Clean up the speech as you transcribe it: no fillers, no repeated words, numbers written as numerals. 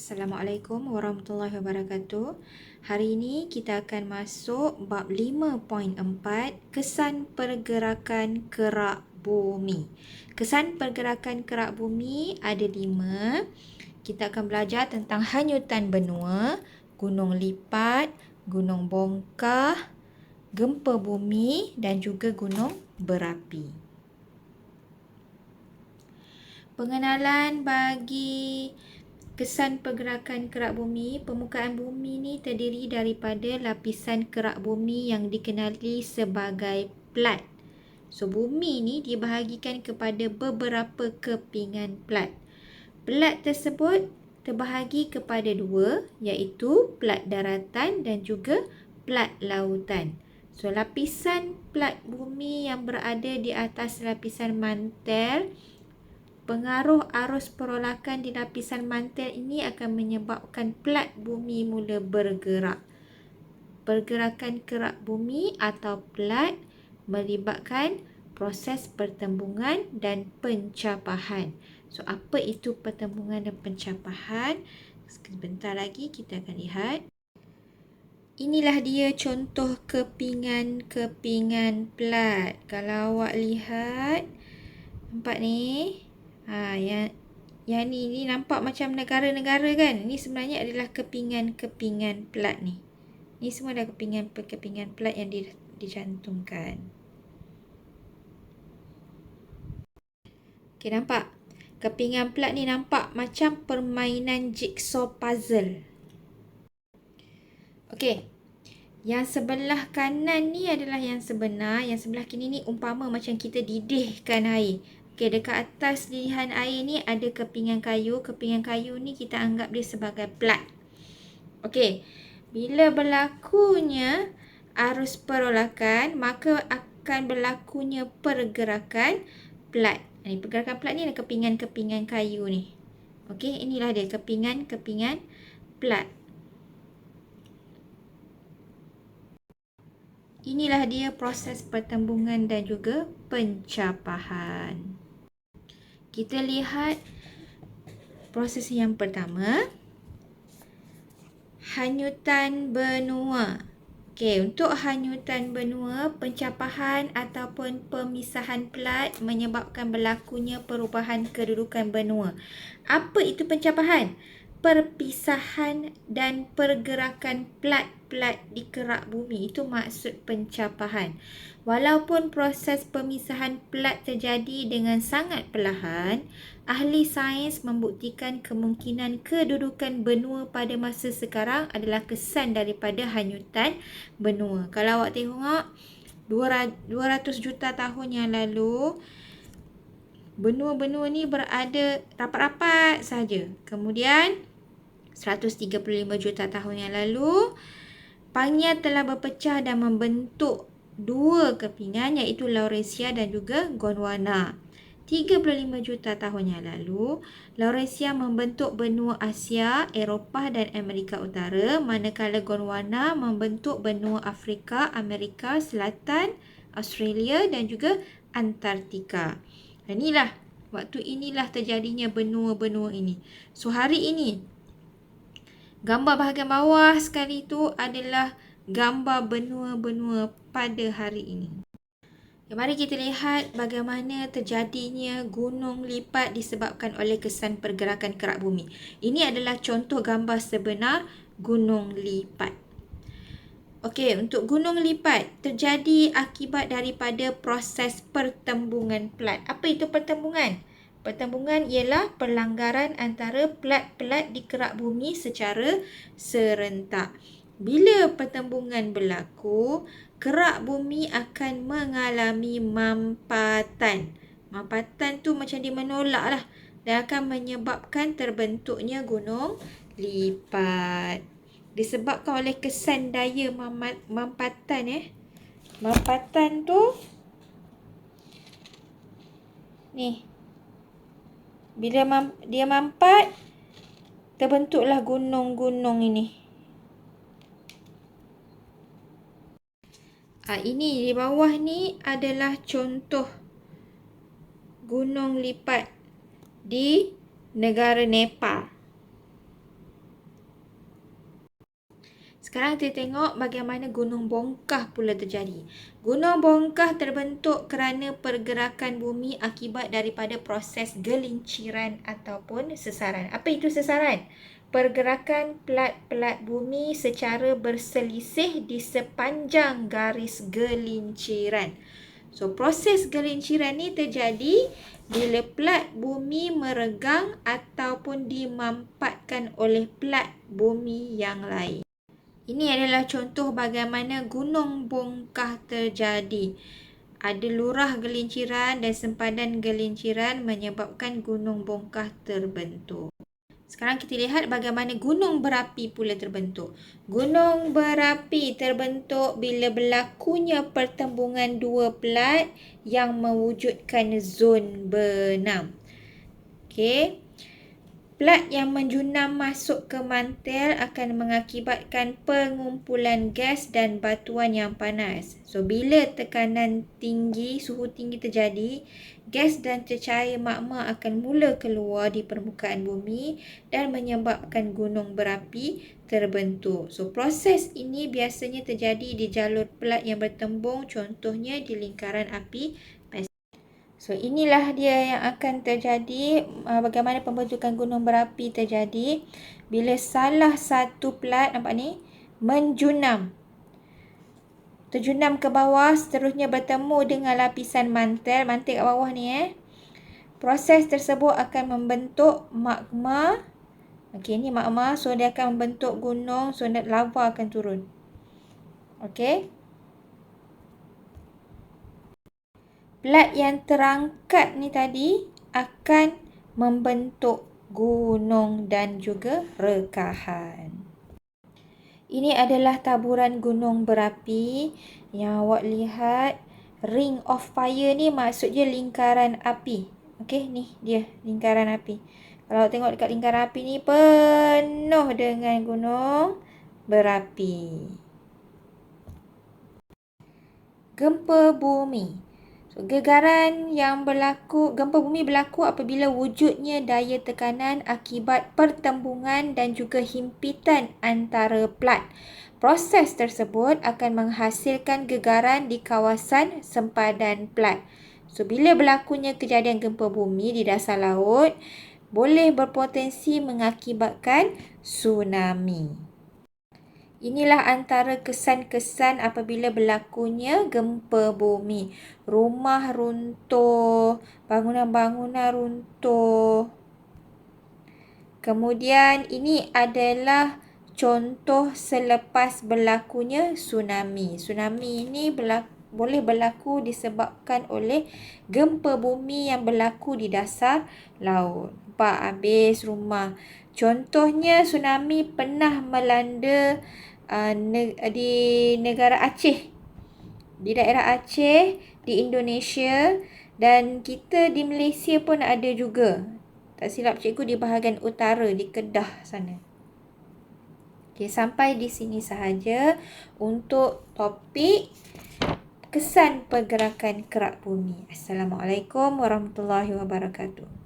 Assalamualaikum warahmatullahi wabarakatuh. Hari ini kita akan masuk bab 5.4, kesan pergerakan kerak bumi. Kesan pergerakan kerak bumi ada 5. Kita akan belajar tentang hanyutan benua, gunung lipat, gunung bongkah, gempa bumi dan juga gunung berapi. Pengenalan bagi kesan pergerakan kerak bumi. Permukaan bumi ni terdiri daripada lapisan kerak bumi yang dikenali sebagai plat. So, bumi ni dibahagikan kepada beberapa kepingan plat. Plat tersebut terbahagi kepada 2, iaitu plat daratan dan juga plat lautan. So, lapisan plat bumi yang berada di atas lapisan mantel, pengaruh arus perolakan di lapisan mantel ini akan menyebabkan plat bumi mula bergerak. Pergerakan kerak bumi atau plat melibatkan proses pertembungan dan pencapahan. So, apa itu pertembungan dan pencapahan? Sebentar lagi kita akan lihat. Inilah dia contoh kepingan-kepingan plat. Kalau awak lihat, nampak ni? Yang ni nampak macam negara-negara kan? Ni sebenarnya adalah kepingan-kepingan plat ni. Ni semua adalah kepingan plat yang dicantumkan. Okey, nampak? Kepingan plat ni nampak macam permainan jigsaw puzzle. Okey. Yang sebelah kanan ni adalah yang sebenar. Yang sebelah kiri ni umpama macam kita didihkan air. Okey, dekat atas didihan air ni ada kepingan kayu. Kepingan kayu ni kita anggap dia sebagai plat. Okey, bila berlakunya arus perolakan, maka akan berlakunya pergerakan plat. Pergerakan plat ni adalah kepingan-kepingan kayu ni. Okey, inilah dia kepingan-kepingan plat. Inilah dia proses pertembungan dan juga pencapahan. Kita lihat proses yang pertama. Hanyutan benua. Okey, untuk hanyutan benua, pencapahan ataupun pemisahan plat menyebabkan berlakunya perubahan kedudukan benua. Apa itu pencapahan? Perpisahan dan pergerakan plat-plat di kerak bumi. Itu maksud pencapahan. Walaupun proses pemisahan plat terjadi dengan sangat perlahan, ahli sains membuktikan kemungkinan kedudukan benua pada masa sekarang adalah kesan daripada hanyutan benua. Kalau awak tengok 200 juta tahun yang lalu, benua-benua ni berada rapat-rapat saja. Kemudian 135 juta tahun yang lalu, Pangia telah berpecah dan membentuk 2 kepingan, iaitu Laurasia dan juga Gondwana. 35 juta tahun yang lalu, Laurasia membentuk benua Asia, Eropah dan Amerika Utara, manakala Gondwana membentuk benua Afrika, Amerika Selatan, Australia dan juga Antartika. Waktu inilah terjadinya benua-benua ini. So, hari ini gambar bahagian bawah sekali itu adalah gambar benua-benua pada hari ini. Mari kita lihat bagaimana terjadinya gunung lipat disebabkan oleh kesan pergerakan kerak bumi. Ini adalah contoh gambar sebenar gunung lipat. Okey, untuk gunung lipat terjadi akibat daripada proses pertembungan plat. Apa itu pertembungan? Pertembungan ialah pelanggaran antara plat-plat di kerak bumi secara serentak. Bila pertembungan berlaku, kerak bumi akan mengalami mampatan. Mampatan tu macam dia menolak lah, dan akan menyebabkan terbentuknya gunung lipat. Disebabkan oleh kesan daya mampatan. Mampatan tu ni, bila dia mampat, terbentuklah gunung-gunung ini. Ini di bawah ni adalah contoh gunung lipat di negara Nepal. Sekarang kita tengok bagaimana gunung bongkah pula terjadi. Gunung bongkah terbentuk kerana pergerakan bumi akibat daripada proses gelinciran ataupun sesaran. Apa itu sesaran? Pergerakan plat-plat bumi secara berselisih di sepanjang garis gelinciran. So, proses gelinciran ni terjadi bila plat bumi meregang ataupun dimampatkan oleh plat bumi yang lain. Ini adalah contoh bagaimana gunung bongkah terjadi. Ada lurah gelinciran dan sempadan gelinciran menyebabkan gunung bongkah terbentuk. Sekarang kita lihat bagaimana gunung berapi pula terbentuk. Gunung berapi terbentuk bila berlakunya pertembungan dua plat yang mewujudkan zon benam. Okey. Plat yang menjunam masuk ke mantel akan mengakibatkan pengumpulan gas dan batuan yang panas. So, bila tekanan tinggi, suhu tinggi terjadi, gas dan cecair magma akan mula keluar di permukaan bumi dan menyebabkan gunung berapi terbentuk. So, proses ini biasanya terjadi di jalur plat yang bertembung, contohnya di lingkaran api. So, inilah dia yang akan terjadi, bagaimana pembentukan gunung berapi terjadi bila salah satu plat, nampak ni, menjunam. Terjunam ke bawah, seterusnya bertemu dengan lapisan mantel kat bawah ni. Proses tersebut akan membentuk magma. Okey, ni magma, so dia akan membentuk gunung, so lava akan turun. Okey. Plat yang terangkat ni tadi akan membentuk gunung dan juga rekahan. Ini adalah taburan gunung berapi yang awak lihat. Ring of fire ni maksudnya lingkaran api. Okey, ni dia lingkaran api. Kalau awak tengok dekat lingkaran api ni penuh dengan gunung berapi. Gempa bumi. So, gempa bumi berlaku apabila wujudnya daya tekanan akibat pertembungan dan juga himpitan antara plat. Proses tersebut akan menghasilkan gegaran di kawasan sempadan plat. So, bila berlakunya kejadian gempa bumi di dasar laut, boleh berpotensi mengakibatkan tsunami. Inilah antara kesan-kesan apabila berlakunya gempa bumi. Rumah runtuh, bangunan-bangunan runtuh. Kemudian ini adalah contoh selepas berlakunya tsunami. Tsunami ini boleh berlaku disebabkan oleh gempa bumi yang berlaku di dasar laut. Nampak habis rumah. Contohnya tsunami pernah melanda di negara Aceh, di daerah Aceh, di Indonesia, dan kita di Malaysia pun ada juga. Tak silap cikgu di bahagian utara, di Kedah sana. Okey, sampai di sini sahaja untuk topik kesan pergerakan kerak bumi. Assalamualaikum warahmatullahi wabarakatuh.